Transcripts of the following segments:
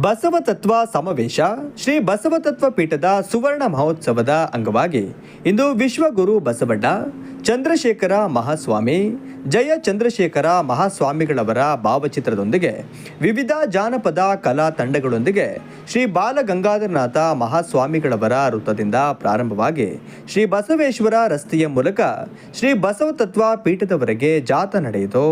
ಬಸವತತ್ವ ಸಮಾವೇಶ ಶ್ರೀ ಬಸವತತ್ವ ಪೀಠದ ಸುವರ್ಣ ಮಹೋತ್ಸವದ ಅಂಗವಾಗಿ ಇಂದು ವಿಶ್ವಗುರು ಬಸವಣ್ಣ ಚಂದ್ರಶೇಖರ ಮಹಾಸ್ವಾಮಿ ಜಯ ಚಂದ್ರಶೇಖರ ಮಹಾಸ್ವಾಮಿಗಳವರ ಭಾವಚಿತ್ರದೊಂದಿಗೆ ವಿವಿಧ ಜಾನಪದ ಕಲಾ ತಂಡಗಳೊಂದಿಗೆ ಶ್ರೀ ಬಾಲಗಂಗಾಧರನಾಥ ಮಹಾಸ್ವಾಮಿಗಳವರ ವೃತ್ತದಿಂದ ಪ್ರಾರಂಭವಾಗಿ ಶ್ರೀ ಬಸವೇಶ್ವರ ರಸ್ತೆಯ ಮೂಲಕ ಶ್ರೀ ಬಸವತತ್ವ ಪೀಠದವರೆಗೆ ಜಾಥಾ ನಡೆಯಿತು.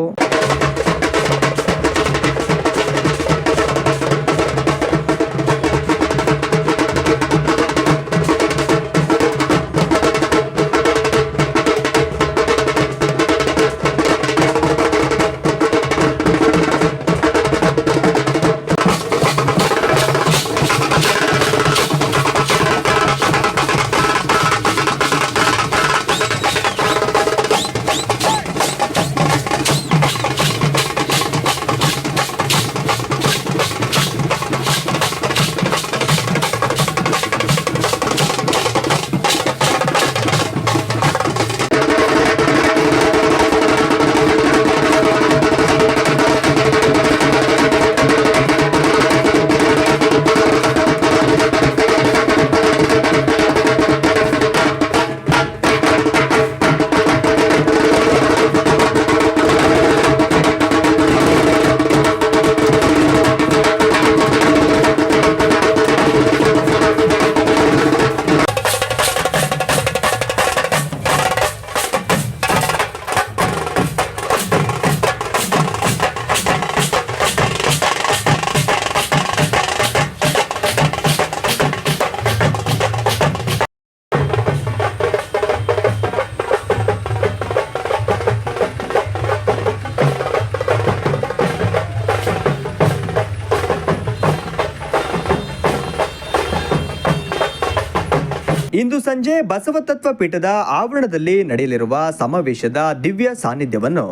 ಇಂದು ಸಂಜೆ ಬಸವತತ್ವ ಪೀಠದ ಆವರಣದಲ್ಲಿ ನಡೆಯಲಿರುವ ಸಮಾವೇಶದ ದಿವ್ಯ ಸಾನ್ನಿಧ್ಯವನ್ನು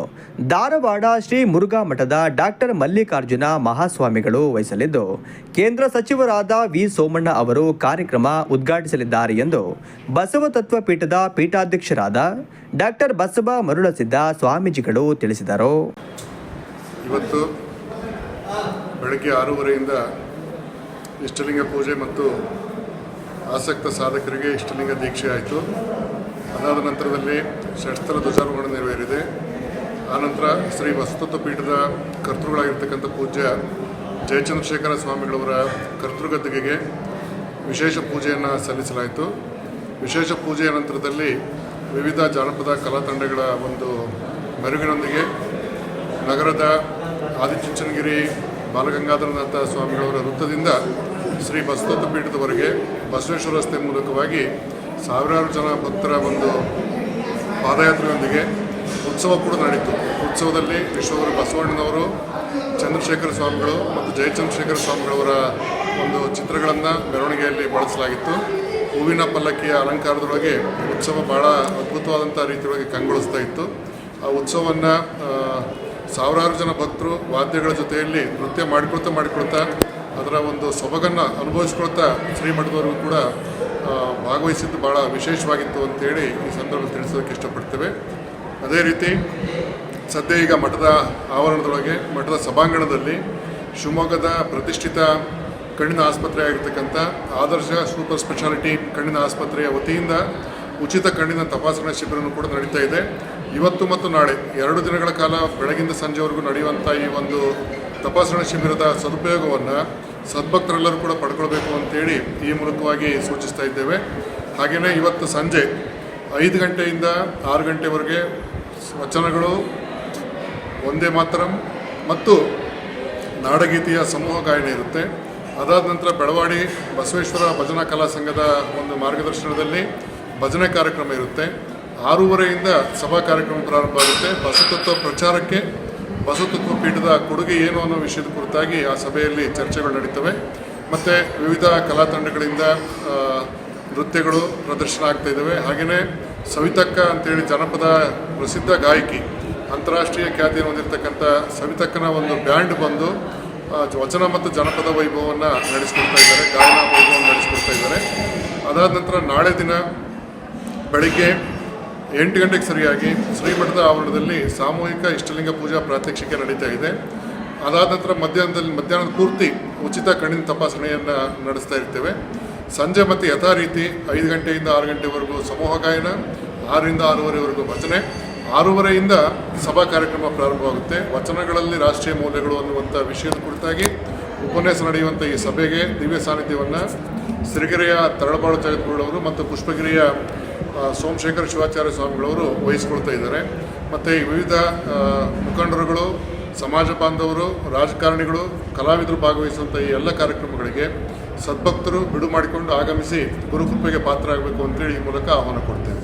ಧಾರವಾಡ ಶ್ರೀ ಮುರುಘಾ ಮಠದ ಡಾಕ್ಟರ್ ಮಲ್ಲಿಕಾರ್ಜುನ ಮಹಾಸ್ವಾಮಿಗಳು ವಹಿಸಲಿದ್ದು ಕೇಂದ್ರ ಸಚಿವರಾದ ವಿ ಸೋಮಣ್ಣ ಅವರು ಕಾರ್ಯಕ್ರಮ ಉದ್ಘಾಟಿಸಲಿದ್ದಾರೆ ಎಂದು ಬಸವತತ್ವ ಪೀಠದ ಪೀಠಾಧ್ಯಕ್ಷರಾದ ಡಾಕ್ಟರ್ ಬಸವ ಮರುಳಸಿದ್ದ ಸ್ವಾಮೀಜಿಗಳು ತಿಳಿಸಿದರು. ಇವತ್ತು ಬೆಳಗ್ಗೆ 6:30ರಿಂದ ಇಷ್ಟಲಿಂಗ ಪೂಜೆ ಮತ್ತು ಆಸಕ್ತ ಸಾಧಕರಿಗೆ ಇಷ್ಟಲಿಂಗ ದೀಕ್ಷೆ ಆಯಿತು. ಅದಾದ ನಂತರದಲ್ಲಿ ಷಟ್ಸ್ಥಲ ಧ್ವಜಾರೋಹಣ ನೆರವೇರಿದೆ. ಆನಂತರ ಶ್ರೀ ಬಸವತತ್ವ ಪೀಠದ ಕರ್ತೃಗಳಾಗಿರ್ತಕ್ಕಂಥ ಪೂಜ್ಯ ಜಯಚಂದ್ರಶೇಖರ ಸ್ವಾಮಿಗಳವರ ಕರ್ತೃಗದ್ದಿಗೆಗೆ ವಿಶೇಷ ಪೂಜೆಯನ್ನು ಸಲ್ಲಿಸಲಾಯಿತು. ವಿಶೇಷ ಪೂಜೆಯ ನಂತರದಲ್ಲಿ ವಿವಿಧ ಜಾನಪದ ಕಲಾ ತಂಡಗಳ ಒಂದು ಮೆರುಗಿನೊಂದಿಗೆ ನಗರದ ಆದಿಚುಂಚನಗಿರಿ ಬಾಲಗಂಗಾಧರನಾಥ ಸ್ವಾಮಿಗಳವರ ವೃತ್ತದಿಂದ ಶ್ರೀ ಬಸವತತ್ವ ಪೀಠದವರೆಗೆ ಬಸವೇಶ್ವರ ರಸ್ತೆ ಮೂಲಕವಾಗಿ ಸಾವಿರಾರು ಜನ ಭಕ್ತರ ಒಂದು ಪಾದಯಾತ್ರೆಯೊಂದಿಗೆ ಉತ್ಸವ ಕೂಡ ನಡೆಯಿತು. ಉತ್ಸವದಲ್ಲಿ ವಿಶ್ವಗುರು ಬಸವಣ್ಣನವರು, ಚಂದ್ರಶೇಖರ ಸ್ವಾಮಿಗಳು ಮತ್ತು ಜಯಚಂದ್ರಶೇಖರ ಸ್ವಾಮಿಗಳವರ ಒಂದು ಚಿತ್ರಗಳನ್ನು ಮೆರವಣಿಗೆಯಲ್ಲಿ ಬಳಸಲಾಗಿತ್ತು. ಹೂವಿನ ಪಲ್ಲಕ್ಕಿಯ ಅಲಂಕಾರದೊಳಗೆ ಉತ್ಸವ ಭಾಳ ಅದ್ಭುತವಾದಂಥ ರೀತಿಯೊಳಗೆ ಕಂಗೊಳಿಸ್ತಾ ಇತ್ತು. ಆ ಉತ್ಸವವನ್ನು ಸಾವಿರಾರು ಜನ ಭಕ್ತರು ವಾದ್ಯಗಳ ಜೊತೆಯಲ್ಲಿ ನೃತ್ಯ ಮಾಡಿಕೊಳ್ತಾ ಅದರ ಒಂದು ಸೊಬಗನ್ನು ಅನುಭವಿಸ್ಕೊಳ್ತಾ ಶ್ರೀಮಠದವರೆಗೂ ಕೂಡ ಭಾಗವಹಿಸಿದ್ದು ಭಾಳ ವಿಶೇಷವಾಗಿತ್ತು ಅಂತೇಳಿ ಈ ಸಂದರ್ಭದಲ್ಲಿ ತಿಳಿಸೋದಕ್ಕೆ ಇಷ್ಟಪಡ್ತೇವೆ. ಅದೇ ರೀತಿ ಸದ್ಯ ಈಗ ಮಠದ ಆವರಣದೊಳಗೆ ಮಠದ ಸಭಾಂಗಣದಲ್ಲಿ ಶಿವಮೊಗ್ಗದ ಪ್ರತಿಷ್ಠಿತ ಕಣ್ಣಿನ ಆಸ್ಪತ್ರೆ ಆಗಿರ್ತಕ್ಕಂಥ ಆದರ್ಶ ಸೂಪರ್ ಸ್ಪೆಷಾಲಿಟಿ ಕಣ್ಣಿನ ಆಸ್ಪತ್ರೆಯ ವತಿಯಿಂದ ಉಚಿತ ಕಣ್ಣಿನ ತಪಾಸಣಾ ಶಿಬಿರನೂ ಕೂಡ ನಡೀತಾ ಇದೆ. ಇವತ್ತು ಮತ್ತು ನಾಳೆ 2 ದಿನಗಳ ಕಾಲ ಬೆಳಗಿಂದ ಸಂಜೆವರೆಗೂ ನಡೆಯುವಂಥ ಈ ಒಂದು ತಪಾಸಣಾ ಶಿಬಿರದ ಸದುಪಯೋಗವನ್ನು ಸದ್ಭಕ್ತರೆಲ್ಲರೂ ಕೂಡ ಪಡ್ಕೊಳ್ಬೇಕು ಅಂತೇಳಿ ಈ ಮೂಲಕವಾಗಿ ಸೂಚಿಸ್ತಾ ಇದ್ದೇವೆ. ಹಾಗೆಯೇ ಇವತ್ತು ಸಂಜೆ 5 ಗಂಟೆಯಿಂದ 6 ಗಂಟೆವರೆಗೆ ವಚನಗಳು, ಒಂದೇ ಮಾತರಂ ಮತ್ತು ನಾಡಗೀತೆಯ ಸಮೂಹ ಗಾಯನ ಇರುತ್ತೆ. ಅದಾದ ನಂತರ ಬೆಳವಾಡಿ ಬಸವೇಶ್ವರ ಭಜನಾ ಕಲಾ ಸಂಘದ ಒಂದು ಮಾರ್ಗದರ್ಶನದಲ್ಲಿ ಭಜನೆ ಕಾರ್ಯಕ್ರಮ ಇರುತ್ತೆ. 6:30ರಿಂದ ಸಭಾ ಕಾರ್ಯಕ್ರಮ ಪ್ರಾರಂಭ ಆಗುತ್ತೆ. ಬಸವತತ್ವ ಪ್ರಚಾರಕ್ಕೆ ಬಸವತತ್ವ ಪೀಠದ ಕೊಡುಗೆ ಏನು ಅನ್ನೋ ವಿಷಯದ ಕುರಿತಾಗಿ ಆ ಸಭೆಯಲ್ಲಿ ಚರ್ಚೆಗಳು ನಡೀತವೆ. ಮತ್ತು ವಿವಿಧ ಕಲಾ ತಂಡಗಳಿಂದ ನೃತ್ಯಗಳು ಪ್ರದರ್ಶನ ಆಗ್ತಾ ಇದ್ದಾವೆ. ಹಾಗೆಯೇ ಸವಿತಕ್ಕ ಅಂತೇಳಿ ಜನಪದ ಪ್ರಸಿದ್ಧ ಗಾಯಕಿ, ಅಂತಾರಾಷ್ಟ್ರೀಯ ಖ್ಯಾತಿಯನ್ನು ಹೊಂದಿರತಕ್ಕಂಥ ಸವಿತಕ್ಕನ ಒಂದು ಬ್ಯಾಂಡ್ ಬಂದು ವಚನ ಮತ್ತು ಜನಪದ ವೈಭವವನ್ನು ನಡೆಸಿಕೊಡ್ತಾ ಇದ್ದಾರೆ, ಗಾಯನ ವೈಭವವನ್ನು ನಡೆಸಿಕೊಡ್ತಾ ಇದ್ದಾರೆ. ಅದಾದ ನಂತರ ನಾಳೆ ದಿನ ಬೆಳಗ್ಗೆ 8 ಗಂಟೆಗೆ ಸರಿಯಾಗಿ ಶ್ರೀಮಠದ ಆವರಣದಲ್ಲಿ ಸಾಮೂಹಿಕ ಇಷ್ಟಲಿಂಗ ಪೂಜಾ ಪ್ರಾತ್ಯಕ್ಷಿಕೆ ನಡೀತಾ ಇದೆ. ಅದಾದ ನಂತರ ಮಧ್ಯಾಹ್ನದ ಪೂರ್ತಿ ಉಚಿತ ಕಣ್ಣಿನ ತಪಾಸಣೆಯನ್ನು ನಡೆಸ್ತಾ ಇರ್ತೇವೆ. ಸಂಜೆ ಮತ್ತು ಯಥಾ ರೀತಿ 5 ಗಂಟೆಯಿಂದ 6 ಗಂಟೆವರೆಗೂ ಸಮೂಹ ಗಾಯನ, 6ರಿಂದ 6:30ವರೆಗೂ ಭಜನೆ, 6:30ಯಿಂದ ಸಭಾ ಕಾರ್ಯಕ್ರಮ ಪ್ರಾರಂಭವಾಗುತ್ತೆ. ವಚನಗಳಲ್ಲಿ ರಾಷ್ಟ್ರೀಯ ಮೌಲ್ಯಗಳು ಅನ್ನುವಂಥ ವಿಷಯದ ಕುರಿತಾಗಿ ಉಪನ್ಯಾಸ ನಡೆಯುವಂಥ ಈ ಸಭೆಗೆ ದಿವ್ಯ ಸಾನ್ನಿಧ್ಯವನ್ನು ಸಿರಿಗೆರೆಯ ತರಳಬಾಳು ಜಗದ್ಗುರುಗಳವರು ಮತ್ತು ಪುಷ್ಪಗಿರಿಯ ಸೋಮಶೇಖರ ಶಿವಾಚಾರ್ಯ ಸ್ವಾಮಿಗಳವರು ವಹಿಸ್ಕೊಳ್ತಾ ಇದ್ದಾರೆ. ಮತ್ತು ವಿವಿಧ ಮುಖಂಡರುಗಳು, ಸಮಾಜ ಬಾಂಧವರು, ರಾಜಕಾರಣಿಗಳು, ಕಲಾವಿದರು ಭಾಗವಹಿಸುವಂಥ ಈ ಎಲ್ಲ ಕಾರ್ಯಕ್ರಮಗಳಿಗೆ ಸದ್ಭಕ್ತರು ಬಿಡು ಮಾಡಿಕೊಂಡು ಆಗಮಿಸಿ ಗುರುಕೃಪೆಗೆ ಪಾತ್ರ ಆಗಬೇಕು ಅಂತೇಳಿ ಈ ಮೂಲಕ ಆಹ್ವಾನ ಕೊಡ್ತೇವೆ.